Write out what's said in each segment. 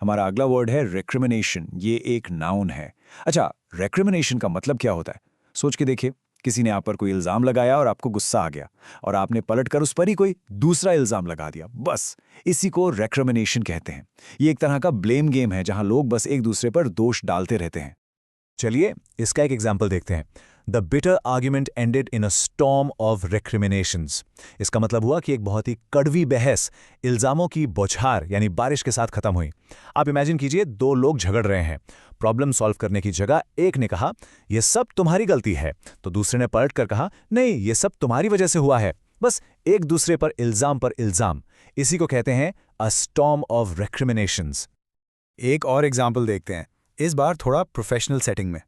हमारा अगला वर्ड है रेक्रिमिनेशन। ये एक नाउन है। अच्छा, रेक्रिमिनेशन का मतलब क्या होता है? सोच के देखिए, किसी ने आप पर कोई इल्ज़ाम लगाया और आपको गुस्सा आ गया, और आपने पलटकर उस पर ही कोई दूसरा इल्ज़ाम लगा दिया। बस इसी को रेक्रिमिनेशन कहते हैं। ये एक तरह का ब्लेम गेम है जहां लोग बस एक दूसरे पर दोष डालते रहते हैं। चलिए इसका एक एग्जाम्पल देखते हैं। The bitter argument ended in a storm of recriminations. इसका मतलब हुआ कि एक बहुत ही कड़वी बहस इल्जामों की बौछार यानी बारिश के साथ खत्म हुई। आप इमेजिन कीजिए, दो लोग झगड़ रहे हैं। प्रॉब्लम सॉल्व करने की जगह एक ने कहा यह सब तुम्हारी गलती है, तो दूसरे ने पलट कर कहा नहीं, यह सब तुम्हारी वजह से हुआ है। बस एक दूसरे पर इल्जाम। इसी को कहते हैं अ स्टॉर्म ऑफ रेक्रिमिनेशंस। एक और एग्जाम्पल देखते हैं, इस बार थोड़ा प्रोफेशनल सेटिंग में।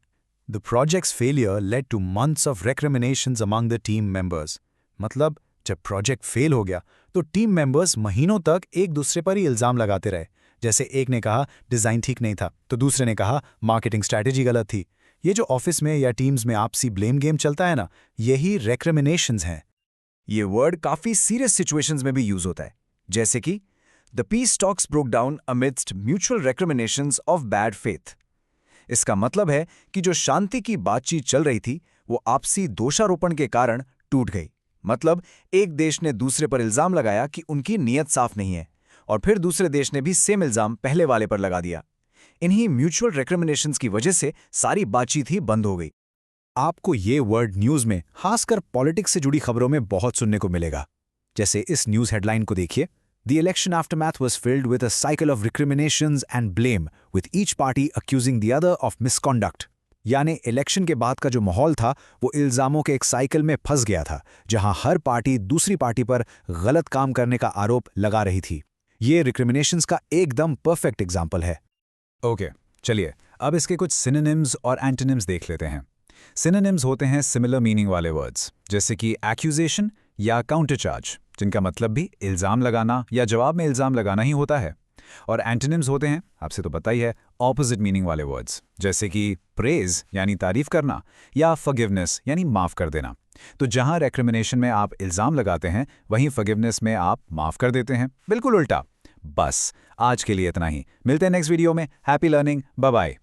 The project's failure led to months of recriminations among the team members. मतलब जब प्रोजेक्ट फेल हो गया तो टीम मेंबर्स महीनों तक एक दूसरे पर ही इल्जाम लगाते रहे। जैसे एक ने कहा डिज़ाइन ठीक नहीं था, तो दूसरे ने कहा मार्केटिंग स्ट्रैटेजी गलत थी। ये जो ऑफिस में या टीम्स में आपसी ब्लेम गेम चलता है ना, यही रेक्रिमिनेशंस हैं। ये वर्ड काफी सीरियस सिचुएशंस में भी यूज होता है, जैसे कि the peace talks broke down amidst mutual recriminations of bad faith. इसका मतलब है कि जो शांति की बातचीत चल रही थी वो आपसी दोषारोपण के कारण टूट गई। मतलब एक देश ने दूसरे पर इल्जाम लगाया कि उनकी नीयत साफ नहीं है, और फिर दूसरे देश ने भी सेम इल्जाम पहले वाले पर लगा दिया। इन्हीं म्यूचुअल रेक्रिमिनेशंस की वजह से सारी बातचीत ही बंद हो गई। आपको ये वर्ड न्यूज़ में, खासकर पॉलिटिक्स से जुड़ी खबरों में बहुत सुनने को मिलेगा। जैसे इस न्यूज़ हेडलाइन को देखिए, the election aftermath was filled with a cycle of recriminations and blame, with each party accusing the other of misconduct. यानी इलेक्शन के बाद का जो माहौल था वो इल्जामों के एक साइकिल में फंस गया था, जहां हर पार्टी दूसरी पार्टी पर गलत काम करने का आरोप लगा रही थी। ये रिक्रिमिनेशंस का एकदम परफेक्ट एग्जाम्पल है। ओके, चलिए अब इसके कुछ सिनोनिम्स और एंटोनिम्स देख लेते हैं। सिनोनिम्स होते हैं सिमिलर मीनिंग वाले वर्ड्स, जैसे कि एक्यूजेशन या काउंटर चार्ज, जिनका मतलब भी इल्ज़ाम लगाना या जवाब में इल्ज़ाम लगाना ही होता है। और एंटोनिम्स होते हैं, आपसे तो पता ही है, ऑपोजिट मीनिंग वाले वर्ड्स, जैसे कि प्रेज यानी तारीफ करना या फॉरगिवनेस यानी माफ़ कर देना। तो जहां रेक्रिमिनेशन में आप इल्ज़ाम लगाते हैं, वहीं फॉरगिवनेस में आप माफ़ कर देते हैं, बिल्कुल उल्टा। बस आज के लिए इतना ही। मिलते हैं नेक्स्ट वीडियो में। Happy learning, bye bye.